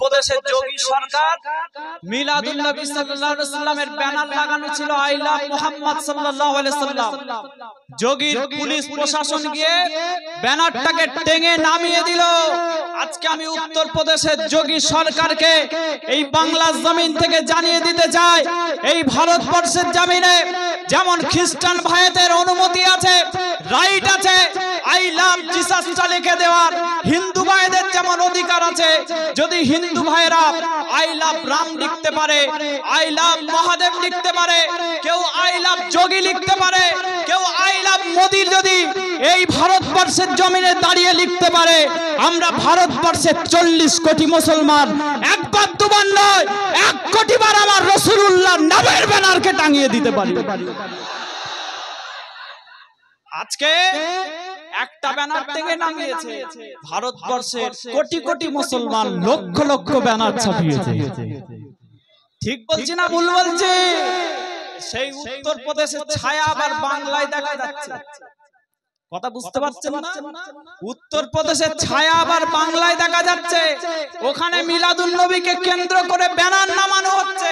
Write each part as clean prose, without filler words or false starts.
প্রদেশের যোগী সরকার মিলাদুন নবী সাল্লাল্লাহু আলাইহি সাল্লামের ব্যানার লাগানো ছিল আই লাভ মুহাম্মদ সাল্লাল্লাহু আলাইহি সাল্লাম। যোগীর পুলিশ প্রশাসন গিয়ে ব্যানারটাকে টেঙে নামিয়ে দিল। আজকে আমি উত্তর প্রদেশের যোগী সরকারকে এই বাংলার জমিন থেকে জানিয়ে দিতে চাই, এই ভারতবর্ষের জমিনে যেমন খ্রিস্টান ভাইদের অনুমতি আছে, রাইট আছে আই লাভ জিসাসটা লিখে দেওয়ার, হিন্দু ভাইদের যেমন অধিকার আছে, যদি হিন্দু ভাইরা আই লাভ রাম লিখতে পারে, আই লাভ মহাদেব লিখতে পারে, কেউ আই লাভ যোগী লিখতে পারে, কেউ আই লাভ মোদি যদি এই ভারতবর্ষের জমিনে দাঁড়িয়ে লিখতে পারে, আমরা ভারতবর্ষের 40 কোটি মুসলমান একবার দুবার নয় 1 কোটি বার আমার রাসূলুল্লাহর নামের ব্যানারকে টাঙিয়ে দিতে পারি। আজকে একটা ব্যানার থেকে নামিয়েছে, ভারতবর্ষের কোটি কোটি মুসলমান লক্ষ লক্ষ ব্যানার ছাপিয়েছে। ঠিক বলছি না ভুল বলছি? সেই উত্তর প্রদেশের ছায়া আবার বাংলায় দেখা যাচ্ছে। কথা বুঝতে পারছেন না? উত্তর প্রদেশের ছায়া আবার বাংলায় দেখা যাচ্ছে। ওখানে মিলাদুন নবীকে কেন্দ্র করে ব্যানার নামানো হচ্ছে,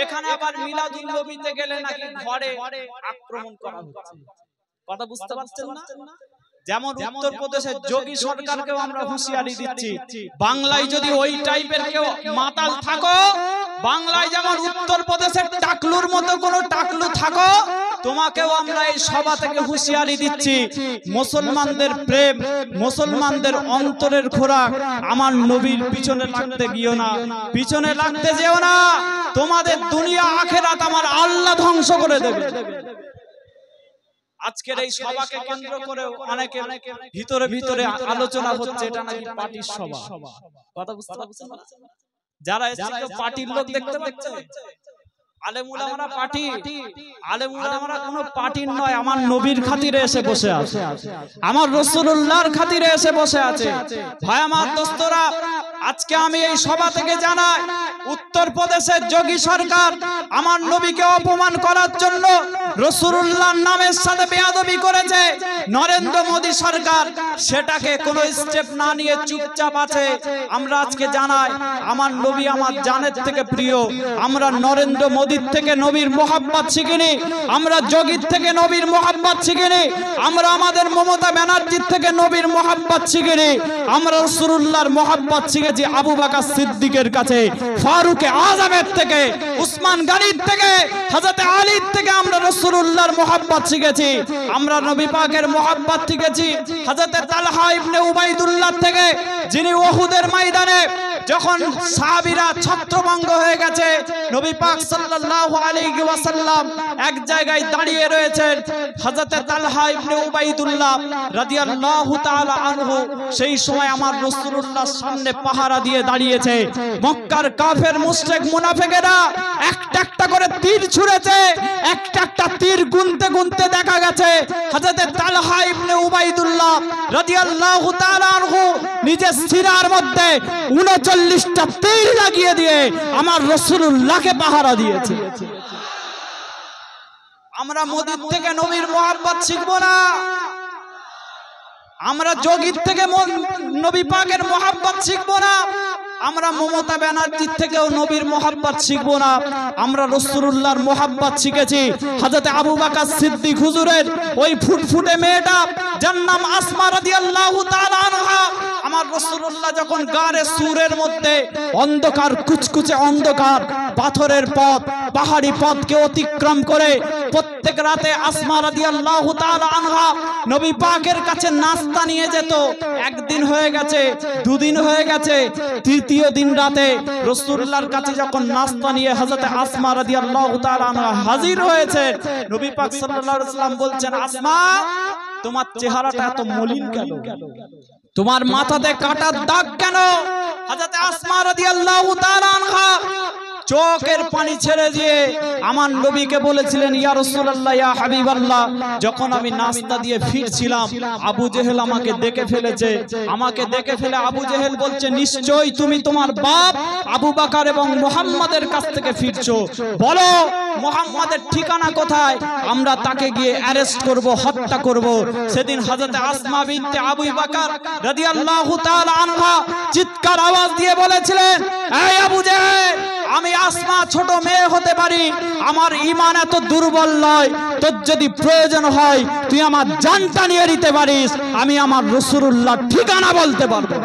এখানে আবার মিলাদুন নবীতে গেলে নাকি ঘরে আক্রমণ করা হচ্ছে। কথা বুঝতে পারছেন না? যেমন উত্তর প্রদেশের যোগী সরকারকেও আমরা হুঁশিয়ারি দিচ্ছি, বাংলায় যদি ওই টাইপের কেউ মাতাল থাকো, বাংলায় যেমন উত্তর প্রদেশের টাকলুর মতো কোন টাকলু থাকো, তোমাকেও আমরা এই সভা থেকে হুঁশিয়ারি দিচ্ছি, মুসলমানদের প্রেম, মুসলমানদের অন্তরের খোরাক আমার নবীর পিছনে লাগতে গিয়েও না, পিছনে লাগতে যেও না, তোমাদের দুনিয়া আখেরাত আমার আল্লাহ ধ্বংস করে দেবে। আজকের এই সভাকে কেন্দ্র করে অনেকে ভিতরে ভিতরে আলোচনা হচ্ছে এটা নাকি পার্টির সভা। কথা বুঝতে পারছেন না? যারা এসেছে পার্টির লোক দেখতে পাচ্ছে, আলেম উলামারা পার্টি, আলেম উলামারা কোনো পার্টির নয়, আমার নবীর খাতিরে এসে বসে আছে, আমার রাসূলুল্লাহর খাতিরে এসে বসে আছে। ভাই আমার দোস্তরা, আজকে আমি এই সভা থেকে জানাই, উত্তর প্রদেশের যোগী সরকার আমার নবীকে অপমান করার জন্য রাসূলুল্লাহর নামের সাথে বেয়াদবি করেছে। নরেন্দ্র মোদী সরকার সেটাকে কোনো স্টেপ না নিয়ে চুপচাপ আছে। আমরা আজকে জানাই, আমার নবী আমার জানের থেকে প্রিয়। আমরা নরেন্দ্র মোদীর থেকে নবীর মোহাব্বত শিখিনি, আমরা যোগীর থেকে নবীর মোহাব্বত শিখিনি, আমরা আমাদের মমতা ব্যানার্জির থেকে নবীর মোহাব্বত শিখিনি, আমরা রাসূলুল্লাহর মোহাব্বত শিখেছি আবু বকর সিদ্দিকের কাছে, ফারুক আযমের থেকে, উসমান গনির থেকে, হযরত আলীর থেকে আমরা রাসূলুল্লাহর মোহাব্বত শিখেছি। আমরা নবী পাকের মোহাব্বত শিখেছি হযরত তালহা ইবনে উবাইদুল্লাহ থেকে, যিনি উহুদের ময়দানে যখন সাহাবীরা ছত্রভঙ্গ হয়ে গেছে, নবী পাক সাল্লাল্লাহু আলাইহি ওয়াসাল্লাম এক জায়গায় দাঁড়িয়ে রয়েছেন, হযরত তালহা ইবনে উবাইদুল্লাহ রাদিয়াল্লাহু তাআলা আনহু সেই সময় আমার রাসূলুল্লাহর সামনে পাহারা দিয়ে দাঁড়িয়েছে। মক্কার কাফের মুশরিক মুনাফিকেরা একটা একটা করে তীর ছুঁড়েছে, একটা একটা তীর গুনতে গুনতে দেখা গেছে হযরত তালহা ইবনে উবাইদুল্লাহ রাদিয়াল্লাহু তাআলা আনহু নিজের সিরার মধ্যে 39টা তীর লাগিয়ে দিয়ে আমার রাসূলুল্লাহকে পাহারা দিয়েছে। আমরা মোদির থেকে নবীর মোহাব্বত শিখবো না, আমরা যোগীর থেকে নবী পাকের মোহাব্বত শিখবো না, আমরা মমতা ব্যানার্জির থেকেও নবীর মোহাব্বত শিখবো না, আমরা রাসূলুল্লাহর মোহাব্বত শিখেছি হযরত আবু বকর সিদ্দিক হুজুরের ওই ফুটফুটে মেয়েটা যার নাম আসমা রাদিয়াল্লাহু তাআলা আনহা। আমার রাসূলুল্লাহ যখন গারে সুরের মধ্যে অন্ধকার, কুচকুচে অন্ধকার, পাথরের পথ, পাহাড়ি পথকে অতিক্রম করে প্রত্যেক রাতে আসমা রাদিয়াল্লাহু তাআলা আনহা নবী পাকের কাছে নাস্তা নিয়ে যেত। একদিন হয়ে গেছে, দুদিন হয়ে গেছে, তৃতীয় দিন রাতে রাসূলুল্লাহর কাছে যখন নাস্তা নিয়ে হযরত আসমা রাদিয়াল্লাহু তাআলা আনহা হাজির হয়েছে, নবী পাক সাল্লাল্লাহু আলাইহি ওয়াসাল্লাম বলছেন, আসমা তোমার চেহারাটা এত মলিন কেন, তোমার মাথাতে কাটার দাগ কেন? হযরত আসমা রাদিয়াল্লাহু তাআলা আনহা চোখের পানি ছেড়ে দিয়ে আমার নবীকে বলেছিলেন, ইয়া রাসূলুল্লাহ, ইয়া হাবিবাল্লাহ, যখন আমি নাস্তা দিয়ে ফিরছিলাম আবু জেহেল আমাকে দেখে ফেলেছে। আমাকে দেখে ফেলে আবু জেহেল বলছে, নিশ্চয়ই তুমি তোমার বাপ আবু বকর এবং মুহাম্মাদের কাছ থেকে ফিরছো, বলো মুহাম্মাদের ঠিকানা কোথায়, আমরা তাকে গিয়ে অ্যারেস্ট করব, হত্যা করব। সেদিন হযরত আসমা বিনতে আবু বকর রাদিয়াল্লাহু তাআলা আনহা চিৎকার আওয়াজ দিয়ে বলেছিলেন, এই আবু জেহেল, আমি আসমা ছোট মেয়ে হতে পারি, আমার ঈমান এত দুর্বল নয়, তোর যদি প্রয়োজন হয় তুই আমার জানটা নিয়ে নিতে পারিস, আমি আমার রাসূলুল্লাহর ঠিকানা বলতে পারবো।